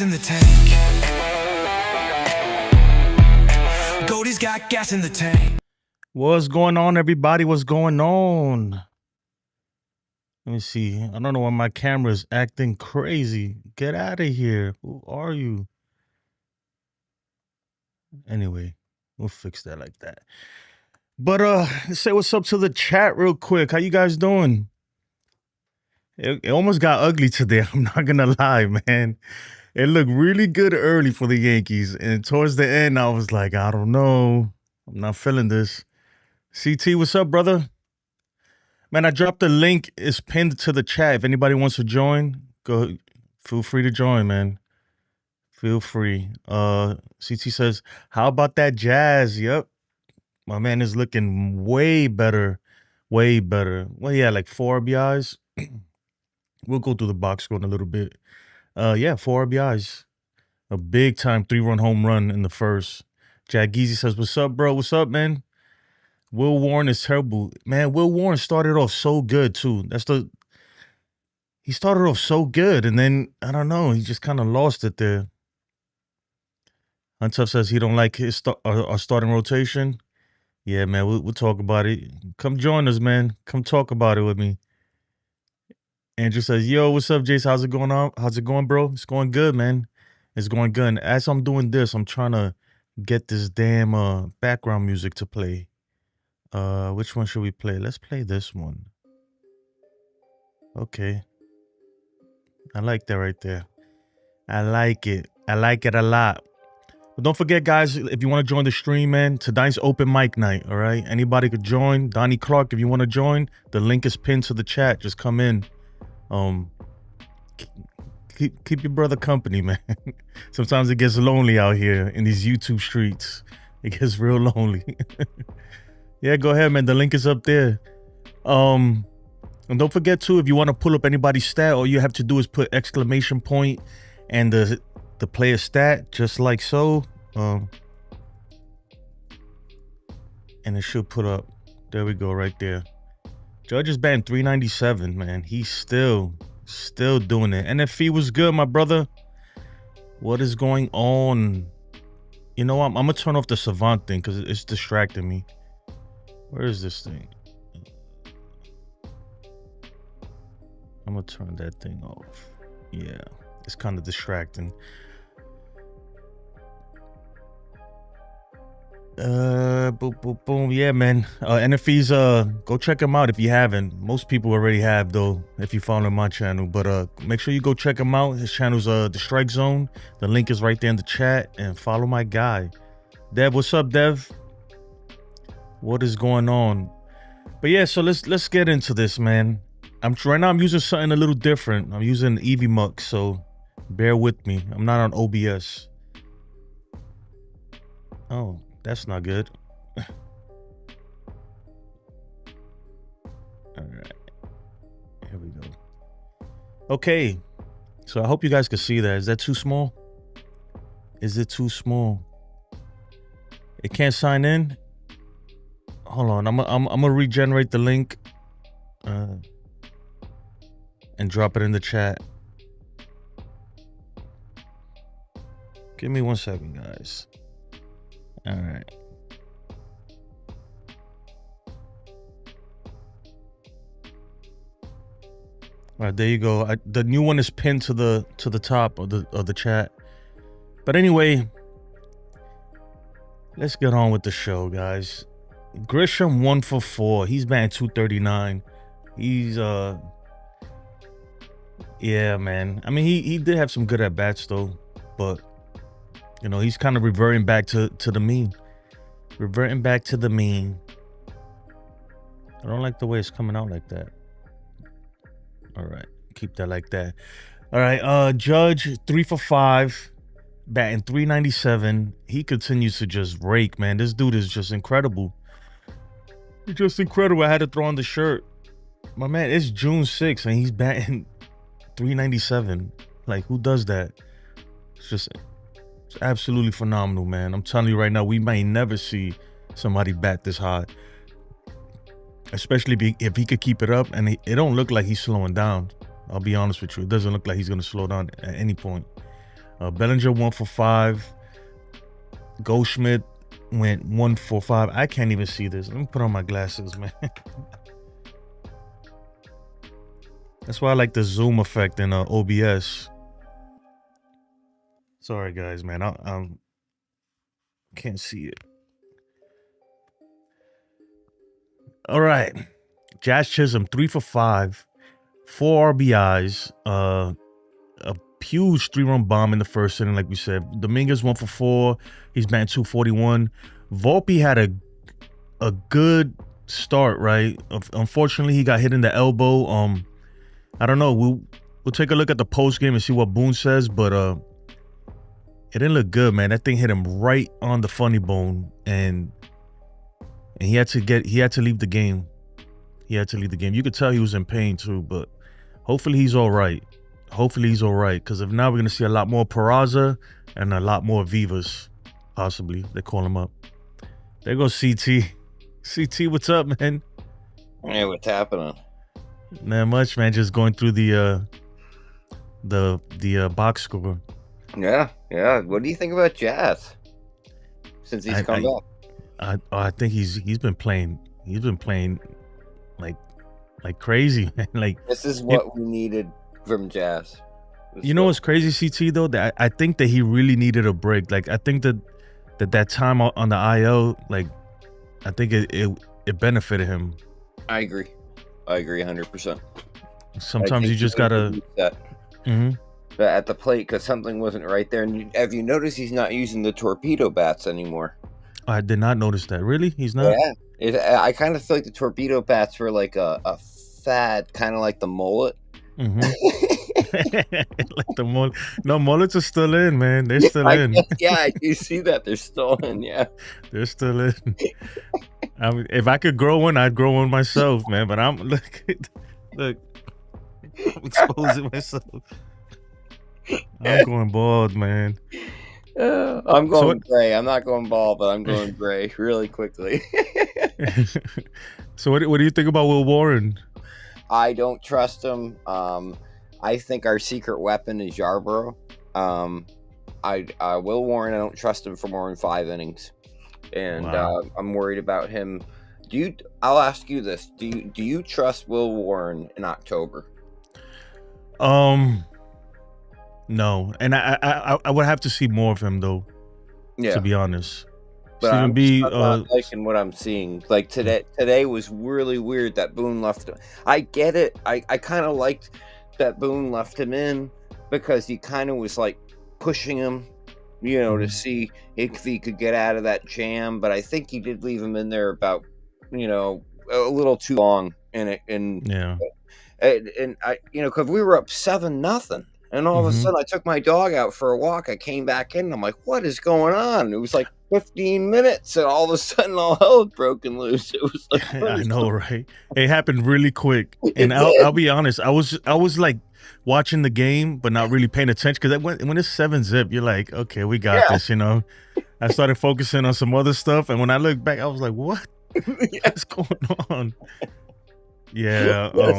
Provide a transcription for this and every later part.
gas in the tank. Goldie's got gas in the tank. What's going on, everybody? What's going on? Let me see. I don't know why my camera is acting crazy. Get out of here. Who are you? Anyway, we'll fix that like that. But let's say what's up to the chat real quick. How you guys doing? It almost got ugly today. I'm not gonna lie, man. It looked really good early for the Yankees, and towards the end, I was like, I don't know. I'm not feeling this. CT, what's up, brother? Man, I dropped the link. It's pinned to the chat. If anybody wants to join, go. Feel free to join, man. Feel free. CT says, how about that Jazz? Yep. My man is looking way better. Way better. Well, yeah, like 4 RBIs. We'll go through the box score in a little bit. Yeah, 4 RBIs. A big time 3-run home run in the first. Jack Geezy says, what's up, bro? What's up, man? Will Warren is terrible. Man, Will Warren started off so good, too. He started off so good, and then, I don't know, he just kind of lost it there. Untuff says he don't like his our starting rotation. Yeah, man, we'll talk about it. Come join us, man. Come talk about it with me. Andrew says, yo, what's up, Jace? How's it going on? How's it going, bro? It's going good, man. It's going good. And as I'm doing this, I'm trying to get this damn background music to play. Which one should we play? Let's play this one. Okay. I like that right there. I like it. I like it a lot. But don't forget, guys, if you want to join the stream, man, tonight's open mic night, all right? Anybody could join. Donnie Clark, if you want to join, the link is pinned to the chat. Just come in. Keep your brother company, man. Sometimes it gets lonely out here in these YouTube streets. It gets real lonely. Yeah, go ahead, man. The link is up there. And don't forget too, if you want to pull up anybody's stat, all you have to do is put exclamation point and the player stat, just like so. And it should put up. There we go, right there. Judge is batting 397, man. He's still doing it. NFE was good, my brother. What is going on? You know what? I'm gonna turn off the Savant thing because it's distracting me. Where is this thing? I'm gonna turn that thing off. Yeah, it's kind of distracting. Boom, boom, boom. Yeah, man. NFE's go check him out if you haven't. Most people already have though, if you follow my channel. But make sure you go check him out. His channel's The Strike Zone. The link is right there in the chat. And follow my guy. Dev, what's up, Dev? What is going on? But yeah, so let's get into this, man. Right now I'm using something a little different. I'm using EVMux, so bear with me. I'm not on OBS. Oh, that's not good. All right, here we go. Okay, so I hope you guys can see that. Is that too small? Is it too small? It can't sign in. Hold on, I'm gonna regenerate the link and drop it in the chat. Give me 1 second, guys. All right. All right, there you go. The new one is pinned to the top of the chat. But anyway, let's get on with the show, guys. Grisham 1 for 4. He's batting 239. He's yeah, man. I mean, he did have some good at bats though, but you know, he's kind of reverting back to the mean. Reverting back to the mean. I don't like the way it's coming out like that. All right, keep that like that. All right, Judge 3 for 5, batting 397. He continues to just rake, man. This dude is just incredible. He's just incredible. I had to throw on the shirt. My man, it's June 6th and he's batting 397. Like, who does that? It's absolutely phenomenal, man. I'm telling you right now, we may never see somebody bat this high. Especially if he could keep it up, and it don't look like he's slowing down. I'll be honest with you. It doesn't look like he's going to slow down at any point. Bellinger 1 for 5. Goldschmidt went 1 for 5. I can't even see this. Let me put on my glasses, man. That's why I like the zoom effect in OBS. Sorry, guys, man. I can't see it. All right. Jazz Chisholm 3 for 5, 4 RBIs. A huge 3-run bomb in the first inning, like we said. Dominguez 1 for 4. He's batting 241. Volpe had a good start, right? Unfortunately, he got hit in the elbow. I don't know. We'll take a look at the post game and see what Boone says, but it didn't look good, man. That thing hit him right on the funny bone, and he had to leave the game. He had to leave the game. You could tell he was in pain too, but hopefully he's all right. Because if not, we're gonna see a lot more Peraza and a lot more Vivas, possibly. They call him up. There goes CT. CT, what's up, man? Hey, what's happening? Not much, man. Just going through the box score. Yeah. What do you think about Jazz since he's come back? I think he's been playing. He's been playing like crazy, man. Like, this is what we needed from Jazz. You know what's crazy, CT, though? That I think that he really needed a break. Like, I think that time on the IL, like, I think it benefited him. I agree 100%. Sometimes you just gotta at the plate because something wasn't right there. And have you noticed he's not using the torpedo bats anymore? I did not notice that. Really? He's not? Yeah. I kind of feel like the torpedo bats were like a fad, kind of like the mullet. Like the mullet. No, mullets are still in, man. They're still in. Yeah, you see that. They're still in, yeah. They're still in. I mean, if I could grow one, I'd grow one myself, man. But look, I'm exposing myself. I'm going bald, man. I'm going gray. I'm not going bald, but I'm going gray really quickly. So what do you think about Will Warren? I don't trust him. I think our secret weapon is Yarborough. Will Warren, I don't trust him for more than 5 innings, and I'm worried about him. I'll ask you this: Do you trust Will Warren in October? No, and I would have to see more of him though. Yeah, to be honest. But I'm not liking what I'm seeing. Like today was really weird that Boone left him. I get it. I kind of liked that Boone left him in because he kind of was like pushing him, to see if he could get out of that jam. But I think he did leave him in there about, a little too long. And I, because we were up 7-0. And all of a sudden, I took my dog out for a walk. I came back in, and I'm like, what is going on? It was like 15 minutes, and all of a sudden, all hell had broken loose. It was like, I know, right? It happened really quick. And I'll be honest, I was like watching the game, but not really paying attention. Because when it's 7-0, you're like, okay, we got this, I started focusing on some other stuff. And when I look back, I was like, what? What's going on? Yeah. But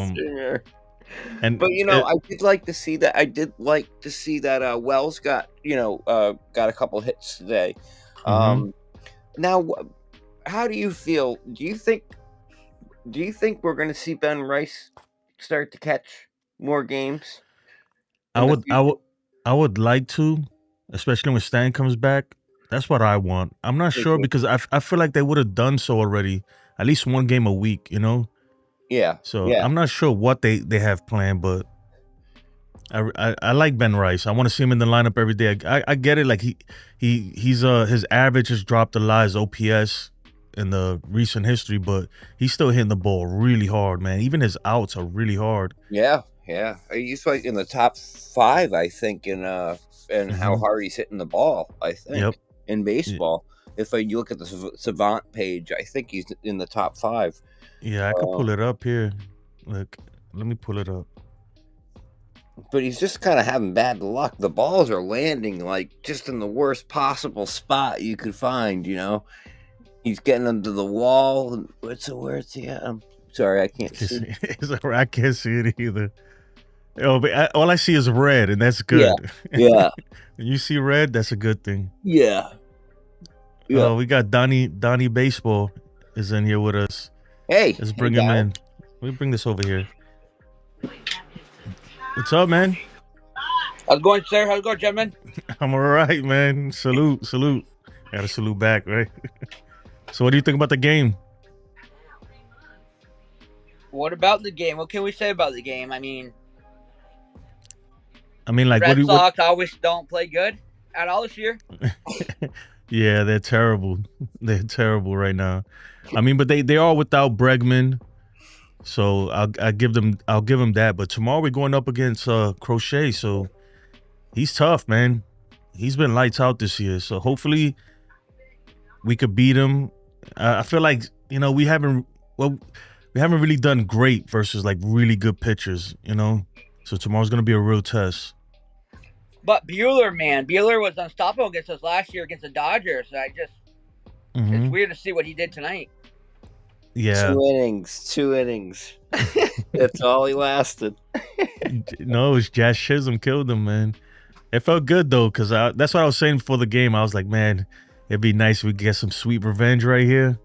I did like to see that. I did like to see that Wells got got a couple hits today. Now, how do you feel? Do you think we're going to see Ben Rice start to catch more games? I would like to, especially when Stan comes back. That's what I want. I'm not sure because I feel like they would have done so already. At least 1 game a week, Yeah. So I'm not sure what they have planned, but I like Ben Rice. I want to see him in the lineup every day. I get it. Like he's his average has dropped a lot, his OPS in the recent history, but he's still hitting the ball really hard, man. Even his outs are really hard. Yeah. He's like in the top 5, I think, in how hard he's hitting the ball. I think in baseball. If you look at the Savant page, I think he's in the top 5. Yeah, I could pull it up here. Look, let me pull it up. But he's just kind of having bad luck. The balls are landing like just in the worst possible spot you could find, He's getting under the wall. Where's he at? I'm sorry, I can't see. I can't see it either. Oh, but all I see is red, and that's Yeah. good. Yeah. When you see red, that's a good thing. Yeah. Yeah. Oh, we got Donnie Baseball is in here with us. Hey. Let's bring him in. Let me bring this over here. What's up, man? How's it going, sir? How's it going, gentlemen? I'm all right, man. Salute. Gotta salute back, right? So what do you think about the game? What about the game? What can we say about the game? I mean, Like, Red Sox always don't play good at all this year. Yeah, they're terrible. They're terrible right now. I mean, but they are without Bregman, so I'll give them that. But tomorrow we're going up against Crochet, so he's tough, man. He's been lights out this year, so hopefully we could beat him. I feel like we haven't really done great versus like really good pitchers, So tomorrow's gonna be a real test. But Buehler was unstoppable against us last year against the Dodgers. It's weird to see what he did tonight. Yeah, 2 innings. That's all he lasted. No, it's Jazz Chisholm killed him, man. It felt good though, because that's what I was saying before the game. I was like, man, it'd be nice if we could get some sweet revenge right here,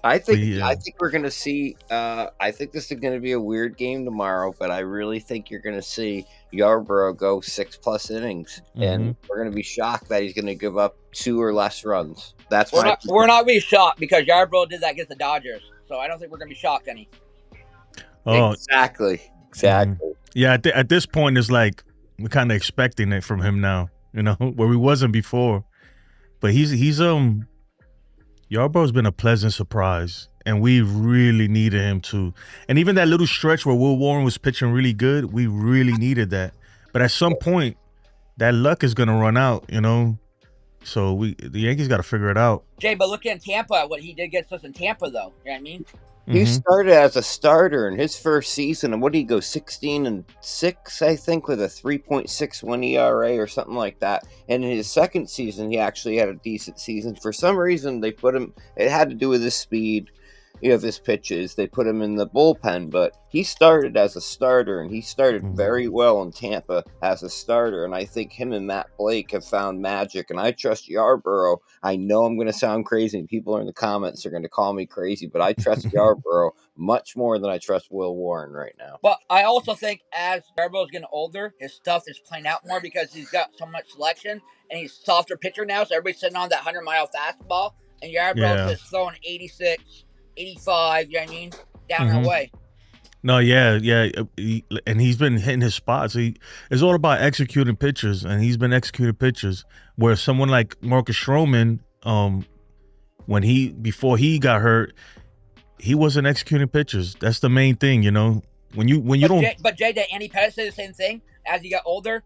I think we're gonna see. I think this is gonna be a weird game tomorrow, but I really think you're gonna see Yarborough go 6+ innings, and we're gonna be shocked that he's gonna give up 2 or less runs. We're not really shocked because Yarborough did that against the Dodgers, so I don't think we're gonna be shocked any. Oh, exactly. Yeah, at this point, it's like we're kind of expecting it from him now, where we wasn't before. But he's Yarborough's been a pleasant surprise, and we really needed him to. And even that little stretch where Will Warren was pitching really good, we really needed that. But at some point, that luck is gonna run out, So the Yankees got to figure it out. Jay, but look at Tampa, what he did against us in Tampa, though. You know what I mean? He started as a starter in his first season, and what did he go 16-6, I think, with a 3.61 ERA or something like that. And in his second season, he actually had a decent season. For some reason, they put him. It had to do with his speed, of his pitches. They put him in the bullpen, but he started as a starter, and he started very well in Tampa as a starter. And I think him and Matt Blake have found magic. And I trust Yarborough. I know I'm going to sound crazy, and people in the comments are going to call me crazy, but I trust Yarborough much more than I trust Will Warren right now. But I also think as Yarborough's getting older, his stuff is playing out more because he's got so much selection, and he's a softer pitcher now, so everybody's sitting on that 100-mile fastball, and Yarborough's just throwing 86, 85, you know what I mean? Down that way. No, yeah. And he's been hitting his spots. It's all about executing pitches, and he's been executing pitches. Where someone like Marcus Stroman, before he got hurt, he wasn't executing pitches. That's the main thing, When you don't. But Jay, did Andy Pettis say the same thing as he got older?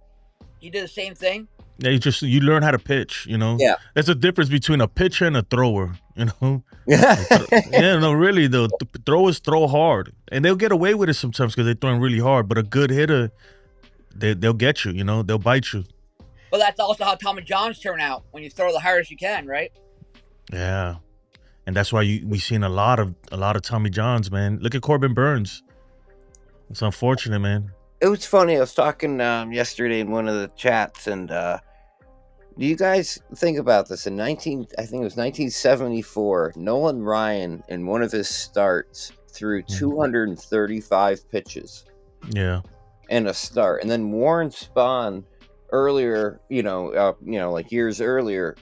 He did the same thing. Yeah, you learn how to pitch, Yeah. There's a difference between a pitcher and a thrower, Yeah. No, really, the throwers throw hard, and they'll get away with it sometimes because they're throwing really hard. But a good hitter, they'll get you, they'll bite you. But that's also how Tommy Johns turn out when you throw the hardest you can, right? Yeah, and that's why we've seen a lot of Tommy Johns, man. Look at Corbin Burns. It's unfortunate, man. It was funny. I was talking yesterday in one of the chats, and do you guys think about this? I think it was 1974, Nolan Ryan, in one of his starts, threw 235 pitches. Yeah. And a start. And then Warren Spahn earlier, like years earlier,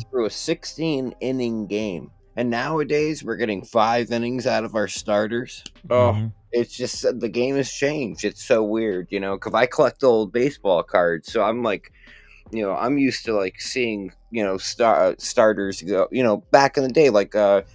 threw a 16-inning game. And nowadays, we're getting 5 innings out of our starters. It's just, the game has changed. It's so weird, because I collect old baseball cards. So I'm like, I'm used to like seeing, starters go, back in the day, like Mike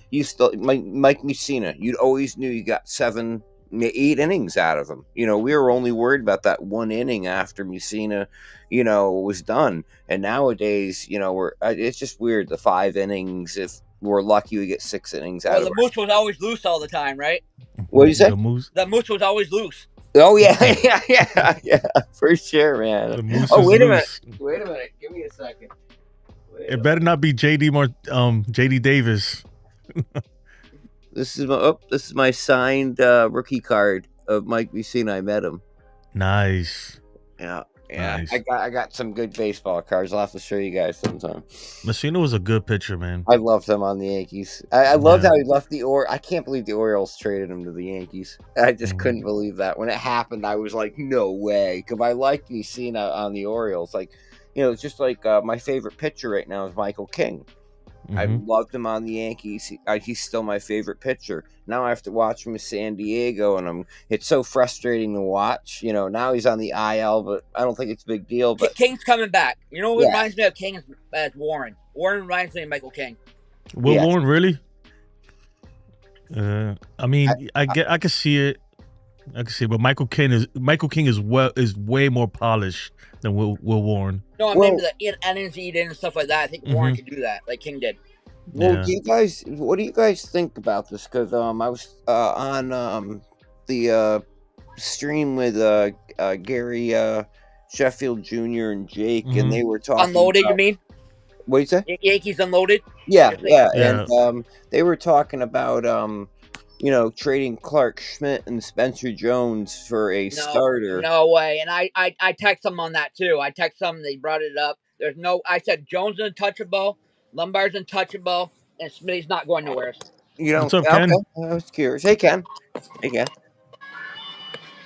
Mussina, you always knew you got 7, 8 innings out of him. We were only worried about that 1 inning after Mussina, was done. And nowadays, it's just weird. The 5 innings, if we're lucky, we get 6 innings out of it. The moose was always loose all the time, right? What do you say? The moose was always loose. Oh yeah, yeah, for sure, man. Wait a minute, give me a second. It better not be JD Davis. This is my signed rookie card of Mike Mussina. I met him. Nice. Yeah. Nice. I got some good baseball cards. I'll have to show you guys sometime. Mussina was a good pitcher, man. I loved him on the Yankees. I loved how he left the I can't believe the Orioles traded him to the Yankees. I just couldn't believe that. When it happened, I was like, no way. Because I liked Mussina on the Orioles. Like, it's just like my favorite pitcher right now is Michael King. I loved him on the Yankees. He's still my favorite pitcher. Now I have to watch him in San Diego, and it's so frustrating to watch. Now he's on the IL, but I don't think it's a big deal. But King's coming back. You know what reminds me of King is Warren. Warren reminds me of Michael King. Warren, really? I mean, I can see it. I can see it, but Michael King is way more polished than Will Warren. No, I mean the innings eating and stuff like that. I think Warren could do that, like King did. Well, what do you guys think about this? Because I was on the stream with Gary Sheffield Jr. and Jake, and they were talking Unloaded, you mean? What you say? Yankees Unloaded? Yeah. And they were talking about trading Clark Schmidt and Spencer Jones for a starter. No way. And I text them on that too. I text them, they brought it up. I said Jones is untouchable, Lombard's untouchable, and Smitty's not going nowhere. What's up, Ken? Okay. I was curious. Hey, Ken.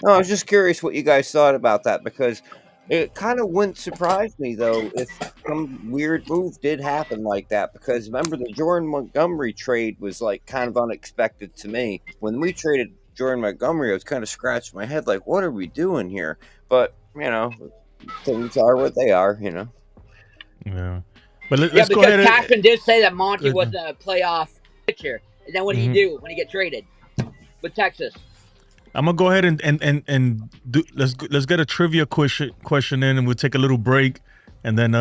No, I was just curious what you guys thought about that, because it kind of wouldn't surprise me, though, if some weird move did happen like that. Because remember, the Jordan Montgomery trade was like kind of unexpected to me. When we traded Jordan Montgomery, I was kind of scratching my head like, what are we doing here? But, things are what they are, Yeah. But let's go ahead. Cashman did say that Monty was a playoff pitcher. And then what did he do when he get traded with Texas? I'm gonna go ahead and do. Let's get a trivia question in, and we'll take a little break, and then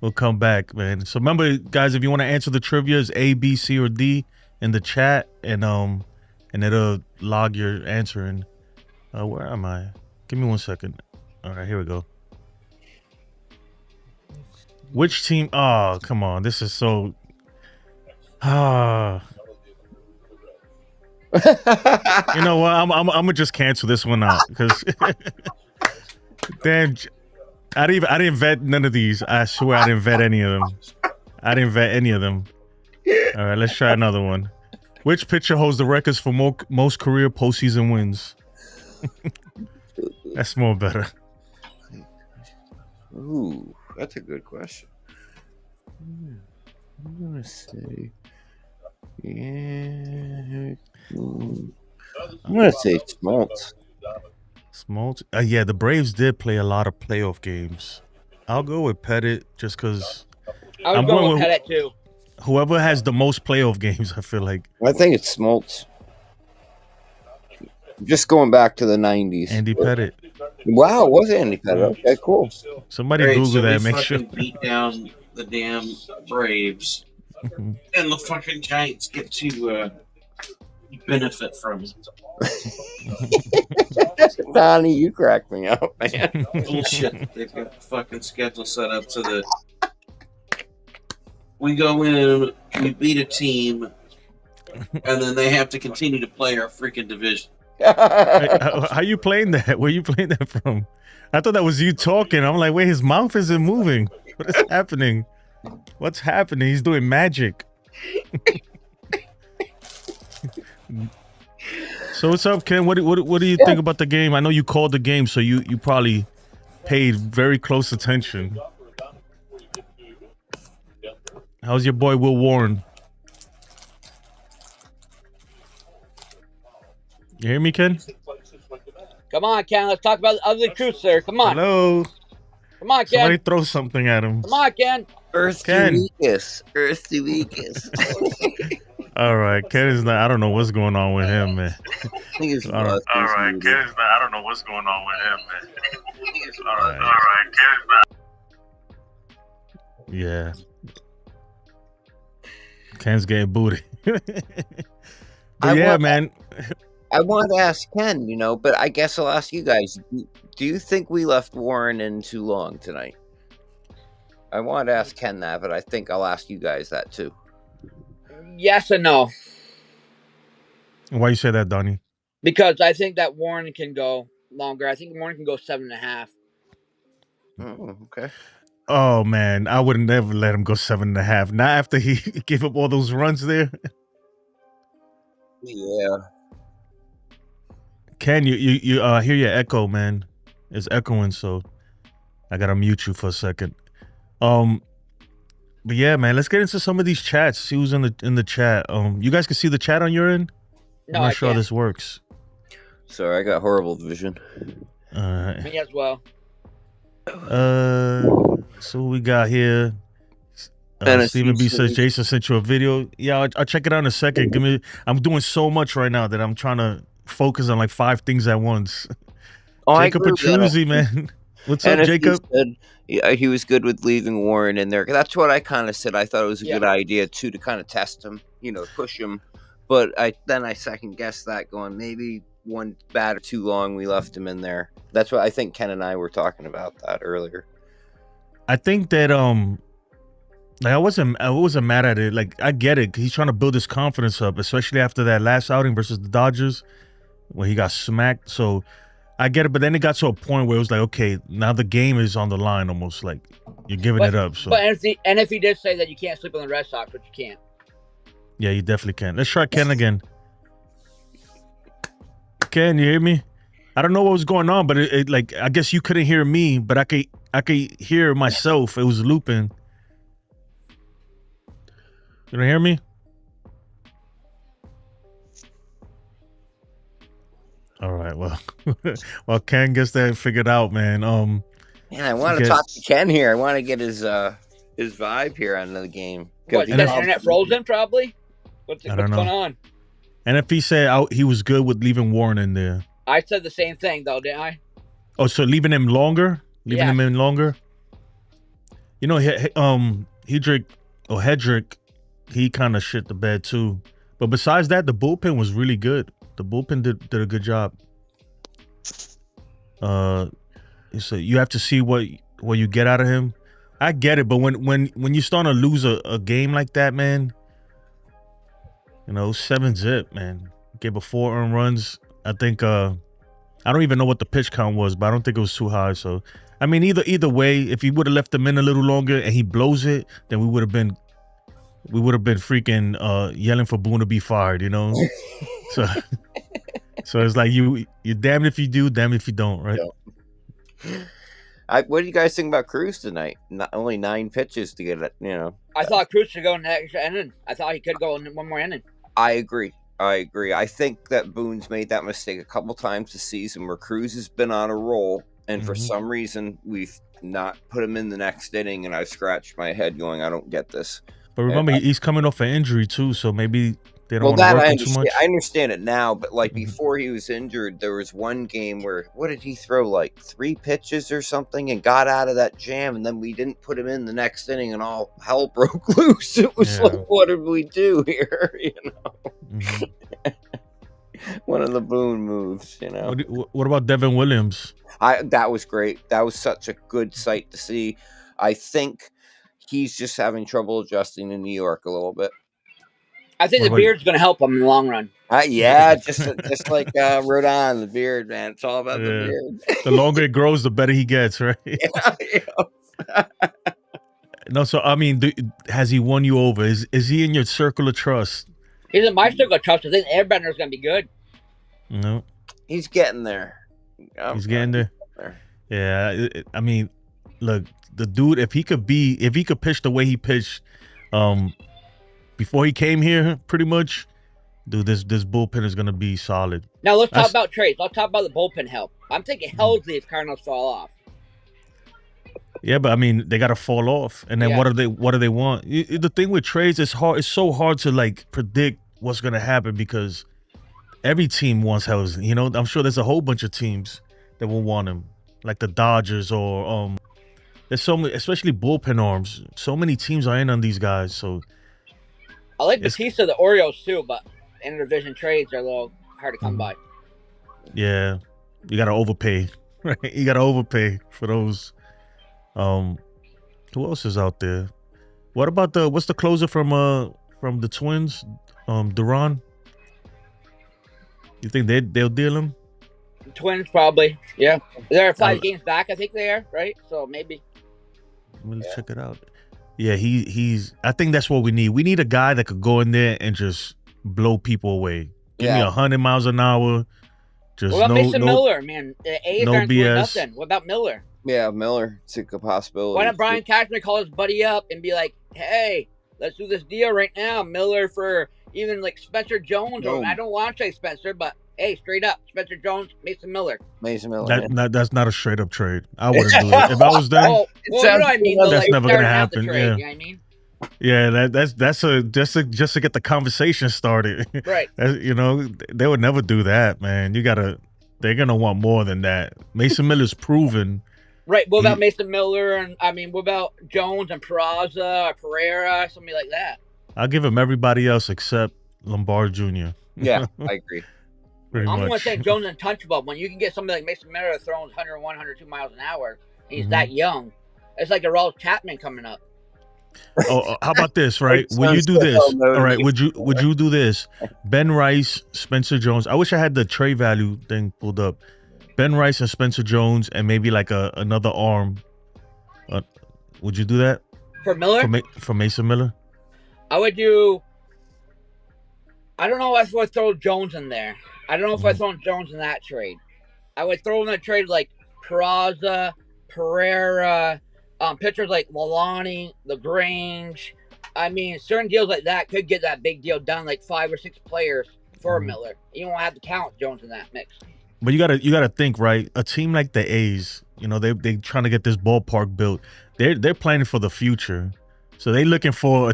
we'll come back, man. So remember, guys, if you want to answer the trivia, it's A, B, C, or D in the chat, and it'll log your answer. And where am I? Give me 1 second. All right, here we go. Which team? Oh, come on, this is so. You know what? I'm gonna just cancel this one out because damn, I didn't vet none of these. I swear I didn't vet any of them. All right, let's try another one. Which pitcher holds the records for most career postseason wins? That's more better. Ooh, that's a good question. I'm gonna say, I'm gonna say Smoltz. Smoltz? Yeah, the Braves did play a lot of playoff games. I'll go with Pettit just because. I'm going with Pettit too. Whoever has the most playoff games, I feel like. I think it's Smoltz. Just going back to the 90s. Andy Pettit. Wow, was it Andy Pettit? Okay, cool. Somebody Google that. Make sure. Beat down the damn Braves, and the fucking Giants get to benefit from it. Donnie, you cracked me up, man. Bullshit. They've got the fucking schedule set up so that we go in, we beat a team, and then they have to continue to play our freaking division. How you playing that? Where you playing that from? I thought that was you talking. I'm like, wait, his mouth isn't moving. What is happening? What's happening? He's doing magic. So what's up, Ken? What do you think about the game? I know you called the game, so you probably paid very close attention. How's your boy Will Warren? You hear me, Ken? Come on, Ken. Let's talk about the ugly truth, sir. Come on. Hello. Come on, Ken. Somebody throw something at him. Come on, Ken. Earth to weakest. Earth to weakest. All right, Ken is not. I don't know what's going on with him, man. All right, Ken is not. I don't know what's going on with him, man. All right, Ken is not. Yeah. Ken's getting booty. Man. I wanted to ask Ken, but I guess I'll ask you guys. Do you think we left Warren in too long tonight? I wanted to ask Ken that, but I think I'll ask you guys that too. Yes and no. Why you say that, Donnie? Because I think that Warren can go longer. I think Warren can go 7.5. Oh, okay. Oh man, I would never let him go 7.5. Not after he gave up all those runs there. Yeah. Ken, you hear your echo, man. It's echoing, so I gotta mute you for a second. But yeah, man, let's get into some of these chats. See who's in the chat. You guys can see the chat on your end? No, I'm not I sure how can't. this works. Sorry, I got horrible vision. Me as well. So we got here. Stephen B says Jason sent you a video. Yeah, I'll check it out in a second. I'm doing so much right now that I'm trying to focus on like 5 things at once. Jacob Petruzzi, man. What's up, Jacob? Yeah, he was good with leaving Warren in there. That's what I kind of said. I thought it was a good idea too, to kind of test him, push him. But I second guessed that, going maybe one batter too long, we left him in there. That's what I think. Ken and I were talking about that earlier. I think that like I wasn't mad at it. Like, I get it. He's trying to build his confidence up, especially after that last outing versus the Dodgers when he got smacked. So I get it, but then it got to a point where it was like, okay, now the game is on the line, almost like you're giving it up. So, but if he did say that you can't sleep on the Red Sox, but you can't. Yeah, you definitely can. Let's try Ken again. Ken, you hear me? I don't know what was going on, but it like, I guess you couldn't hear me, but I could hear myself. It was looping. You don't hear me? All right, well, Ken gets that figured out, man. Man, I want to talk to Ken here. I want to get his vibe here on the game. What, you got the internet frozen, probably? What's going on? NFP said he was good with leaving Warren in there. I said the same thing, though, didn't I? Oh, so leaving him longer? Leaving him in longer? Hedrick, he kind of shit the bed too. But besides that, the bullpen was really good. The bullpen did a good job. So you have to see what you get out of him. I get it, but when you start to lose a game like that, man, 7-zip, man. Gave up 4 earned runs. I think I don't even know what the pitch count was, but I don't think it was too high. So I mean, either way, if he would have left him in a little longer and he blows it, then we would have been freaking yelling for Boone to be fired, So it's like you're damned if you do, damned if you don't, right? What do you guys think about Cruz tonight? Not only 9 pitches to get it, I thought Cruz should go in the extra inning. I thought he could go in one more inning. I agree. I think that Boone's made that mistake a couple times this season where Cruz has been on a roll, and for some reason we've not put him in the next inning, and I've scratched my head going, I don't get this. But remember, he's coming off an injury too, so maybe they don't want to work him too much. I understand it now, but like before he was injured, there was one game where, what did he throw, like 3 pitches or something, and got out of that jam, and then we didn't put him in the next inning, and all hell broke loose. It was like, what did we do here? One of the Boone moves, What about Devin Williams? That was great. That was such a good sight to see. I think he's just having trouble adjusting in New York a little bit. I think the beard's going to help him in the long run. Yeah, just like Rodon, the beard, man. It's all about the beard. The longer it grows, the better he gets, right? Yeah. No, so I mean, has he won you over? Is he in your circle of trust? He's in my circle of trust. I think Airbender's going to be good. No, he's getting there. He's getting there. Yeah, I mean, look, the dude, if he could pitch the way he pitched, before he came here, pretty much, dude, this bullpen is gonna be solid. Now let's talk about trades. Let's talk about the bullpen help. I'm thinking Helsley if Cardinals fall off. Yeah, but I mean, they gotta fall off, and then what do they want? The thing with trades is hard. It's so hard to like predict what's gonna happen because every team wants Helsley. I'm sure there's a whole bunch of teams that will want him, like the Dodgers or there's so many, especially bullpen arms. So many teams are in on these guys. So I like Batista, the Orioles too, but interdivision trades are a little hard to come by. Yeah, you gotta overpay, right? You gotta overpay for those. Who else is out there? What about what's the closer from the Twins? Duran. You think they'll deal him? Twins probably. Yeah, they're 5 games back. I think they are, right? So maybe. Let's check it out. Yeah, he's. I think that's what we need. We need a guy that could go in there and just blow people away. Give me 100 miles an hour. Just what about Mason Miller, man? The A's aren't doing nothing. What about Miller? Yeah, Miller. It's a possibility. Why not Brian Cashman call his buddy up and be like, "Hey, let's do this deal right now, Miller for even like Spencer Jones." Or I don't want to say Spencer, but hey, straight up, Spencer Jones, Mason Miller. That's not a straight up trade. I wouldn't do it if I was them. Well, you know what I mean? That's like, never gonna happen. Trade, yeah. You know what I mean? Yeah, that's just to get the conversation started. Right. You know, they would never do that, man. They're gonna want more than that. Mason Miller's proven. Right. What about Mason Miller? And I mean, what about Jones and Peraza or Pereira, somebody like that? I'll give him everybody else except Lombard Jr. Yeah, I agree. I'm going to say Jones is untouchable. When you can get somebody like Mason Miller throwing 101, 102 miles an hour, and he's that young, it's like a Raul Chapman coming up. Oh, how about this, right? Would you do this? All right, would you do this? Ben Rice, Spencer Jones. I wish I had the trade value thing pulled up. Ben Rice and Spencer Jones, and maybe like another arm. Would you do that for Miller? For Mason Miller? I would do. I don't know if I would throw Jones in there. I don't know if I throw Jones in that trade. I would throw in a trade like Peraza, Pereira, pitchers like Lalani, LaGrange. I mean, certain deals like that could get that big deal done, like 5 or 6 players for Miller. You don't have to count Jones in that mix. But you gotta think, right? A team like the A's, you know, they trying to get this ballpark built. They're planning for the future, so they looking for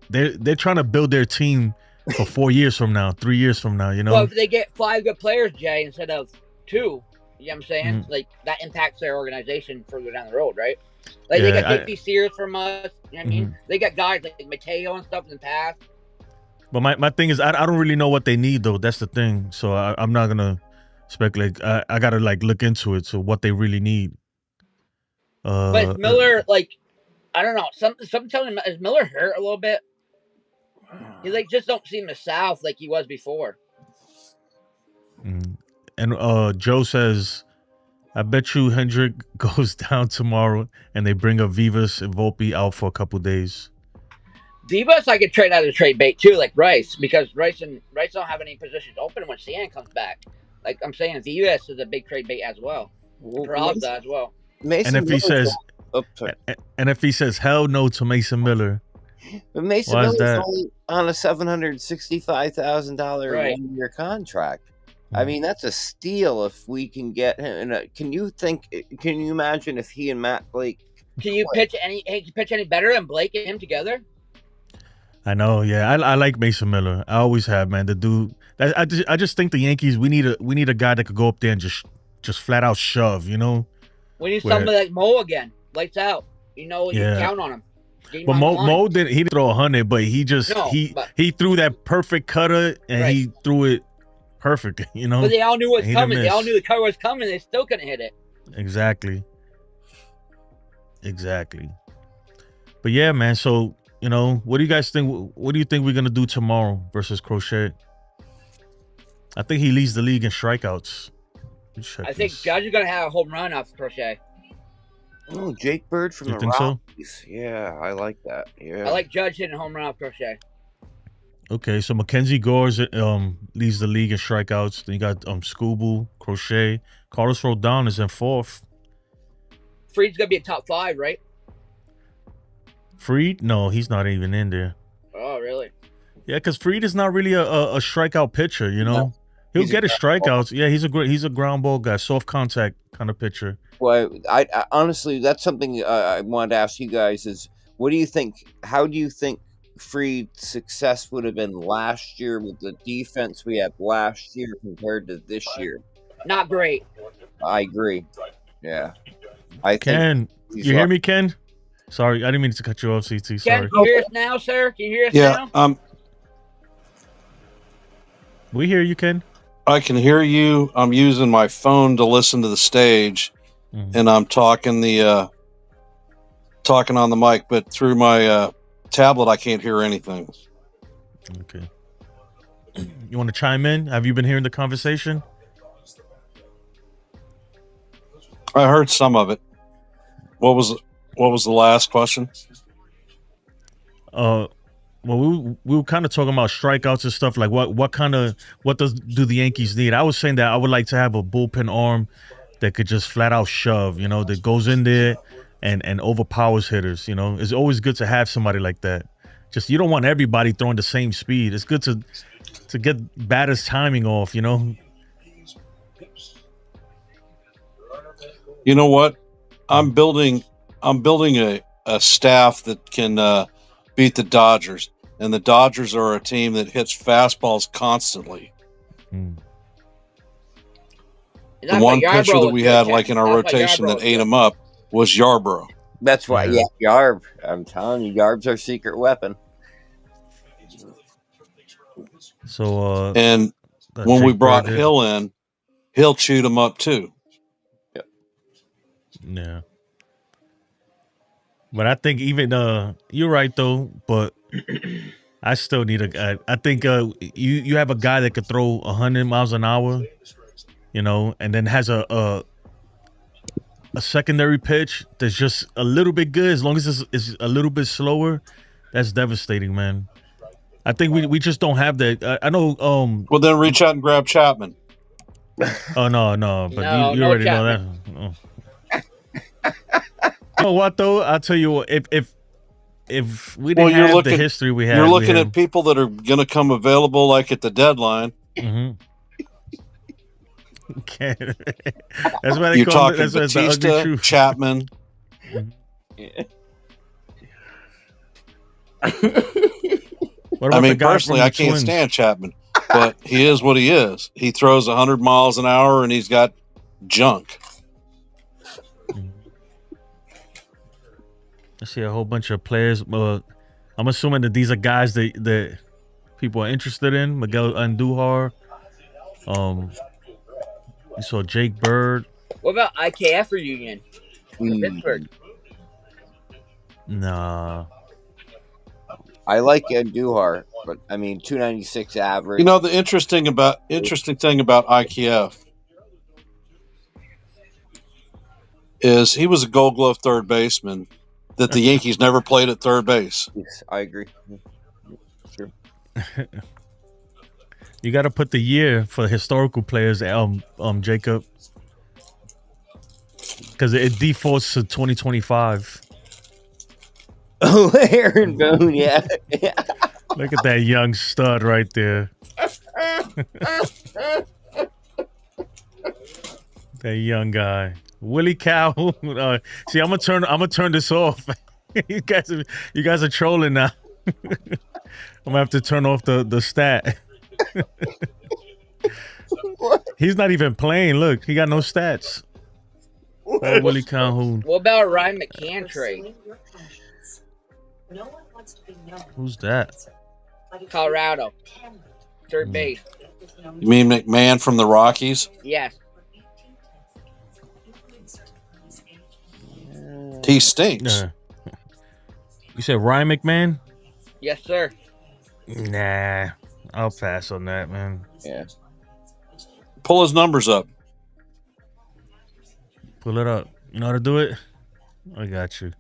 they're trying to build their team for 4 years from now, 3 years from now. You know, well, if they get 5 good players, Jay, instead of 2, you know what I'm saying? Like that impacts their organization further down the road, right? Like they got JP Sears from us. You know what I mean? They got guys like Mateo and stuff in the past. But my thing is, I don't really know what they need though. That's the thing. So I'm not gonna speculate. I gotta like look into it. So what they really need. But Miller, like, I don't know. Something telling me, is Miller hurt a little bit? He like just don't seem the South like he was before. And Joe says, I bet you Hendrick goes down tomorrow and they bring up Vivas and Volpe out for a couple days. Vivas I could trade out of trade bait too, like Rice, because Rice don't have any positions open when Stan comes back. Like I'm saying, Vivas is a big trade bait as well. Peraza as well. And if he says hell no to Mason Miller. But Mason Miller's only on a $765,000 1-year contract. I mean, that's a steal if we can get him. Can you imagine if he and Matt Blake? Can you pitch any better than Blake and him together? I know, yeah. I like Mason Miller. I always have, man. The dude. I just think the Yankees. We need a guy that could go up there and just flat out shove. You know. We need somebody like Mo again. Lights out. You know, you can count on him. But Mo didn't throw 100, but he threw that perfect cutter and he threw it perfectly, you know. But they all knew what's coming. They all knew the cutter was coming. They still couldn't hit it. Exactly. But yeah, man. So you know, what do you guys think? What do you think we're gonna do tomorrow versus Crochet? I think he leads the league in strikeouts. I think Judge is gonna have a home run off Crochet. Oh, Jake Bird from the Rockies. So? Yeah, I like that. Yeah, I like Judge hitting a home run off Crochet. Okay, so Mackenzie Gores leads the league in strikeouts. Then you got Scooble, Crochet. Carlos Rodon is in 4th. Freed's gonna be in top 5, right? Fried? No, he's not even in there. Oh, really? Yeah, because Fried is not really a strikeout pitcher. You know, no. He'll get his strikeouts. Yeah, he's a ground ball guy, soft contact kind of pitcher. Well, I honestly, that's something I wanted to ask you guys is, what do you think? How do you think Fried's success would have been last year with the defense we had last year compared to this year? Not great. I agree. Yeah. Ken, you hear me, Ken? Sorry, I didn't mean to cut you off, CT. Sorry. Ken, can you hear us now, sir? Can you hear us now? Yeah. We hear you, Ken. I can hear you. I'm using my phone to listen to the stage, and I'm talking on the mic, but through my tablet, I can't hear anything. Okay. You want to chime in? Have you been hearing the conversation? I heard some of it. What was the last question? Well, we were kind of talking about strikeouts and stuff. Like what do the Yankees need? I was saying that I would like to have a bullpen arm that could just flat out shove, that goes in there and overpowers hitters. It's always good to have somebody like that. Just you don't want everybody throwing the same speed. It's good to get batters' timing off. You know what? I'm building a staff that can beat the Dodgers, and the Dodgers are a team that hits fastballs constantly. The one pitcher that we had like in our rotation that ate him up was Yarbrough. That's why, Yarb. I'm telling you, Yarb's our secret weapon. So, and when we brought Hill in, Hill chewed him up too. Yep. Yeah. But I think even you're right though. But I still need a guy. I think you have a guy that could throw 100 miles an hour, and then has a secondary pitch that's just a little bit good. As long as it's a little bit slower, that's devastating, man. I think we just don't have that. I know. Well, then reach out and grab Chapman. Oh no! But you already know that. You know what though? I'll tell you what. If we didn't have the history we had, you're looking at people that are going to come available like at the deadline. Mm-hmm. That's why you're talking Batista, Chapman. Yeah. I mean, personally, I can't stand Chapman, but he is what he is. He throws 100 miles an hour, and he's got junk. I see a whole bunch of players. I'm assuming that these are guys that people are interested in. Miguel Andujar. You saw Jake Bird. What about IKF reunion? Pittsburgh. Nah. I like Andujar, but I mean 296 average. The interesting thing about IKF is he was a Gold Glove third baseman that the Yankees never played at third base. Yes, I agree. Sure. You got to put the year for historical players, Jacob, because it defaults to 2025. Oh, Aaron Boone, yeah. Look at that young stud right there. That young guy, Willie Calhoun. See, I'm gonna turn this off. you guys are trolling now. I'm gonna have to turn off the stat. He's not even playing. Look, he got no stats. Willie Calhoun. What about Ryan McCann trade? Who's that? Colorado. Third base. You mean McMahon from the Rockies? Yes. He stinks. You said Ryan McMahon? Yes, sir. Nah, I'll pass on that, man. Yeah. Pull his numbers up. Pull it up. You know how to do it? I got you.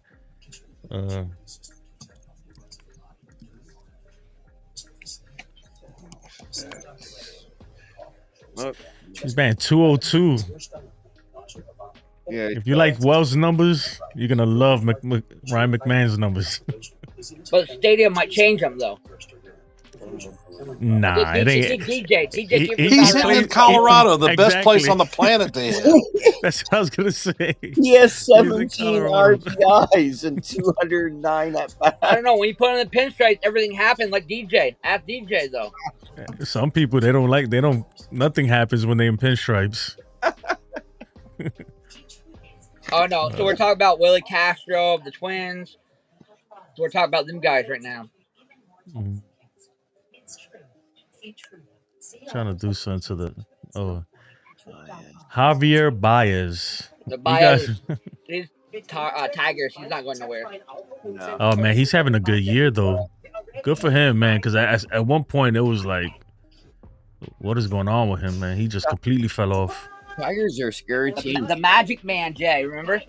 He's been 202. Yeah. If you like Wells' numbers, you're gonna love Ryan McMahon's numbers. But the stadium might change them though. Nah, it ain't. DJ, he's in Colorado, the best place on the planet to hit. That's what I was gonna say. He has 17 RBIs and 209 at bat. I don't know. When you put on the pinstripes, everything happened like DJ. Ask DJ though. Some people nothing happens when they in pinstripes. Oh no! So we're talking about Willie Castro of the Twins. So we're talking about them guys right now. Mm-hmm. Trying to do something to the Javier Baez. The Baez, he's Tigers. He's not going nowhere. No. Oh man, he's having a good year though. Good for him, man. Because at one point it was like What is going on with him, man? He just completely fell off. Tigers are a scary team. The Magic Man, Jay, remember?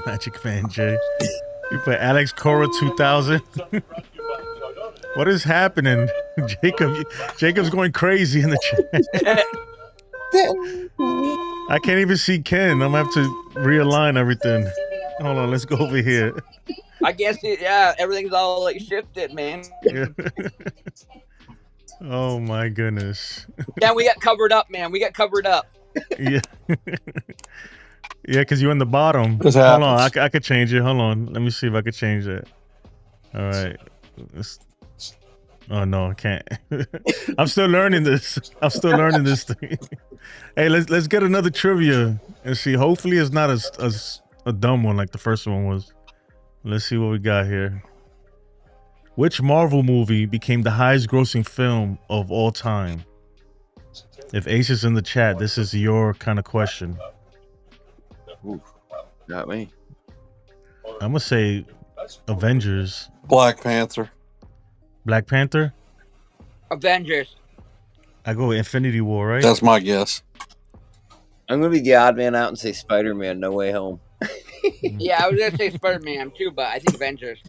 Magic Man Jay. You put Alex Cora 2000. What is happening? Jacob's going crazy in the chat. I can't even see Ken. I'm gonna have to realign everything. Hold on, let's go over here. I guess everything's all like shifted, man. Yeah. Oh my goodness. Yeah, we got covered up, man. We got covered up. Yeah. Yeah, because you're in the bottom. This Hold on, happens. I could change it. Hold on. Let me see if I could change that. All right. Oh no, I can't. I'm still learning this. I'm still learning this thing. Hey, let's get another trivia and see. Hopefully it's not as a dumb one like the first one was. Let's see what we got here. Which Marvel movie became the highest grossing film of all time? If Ace is in the chat, this is your kind of question. Ooh, not me. I'm gonna say Avengers. Black Panther. Black Panther? Avengers. I go Infinity War, right? That's my guess. I'm gonna be the odd man out and say Spider-Man: No Way Home. Yeah, I was gonna say Spider-Man too, but I think Avengers.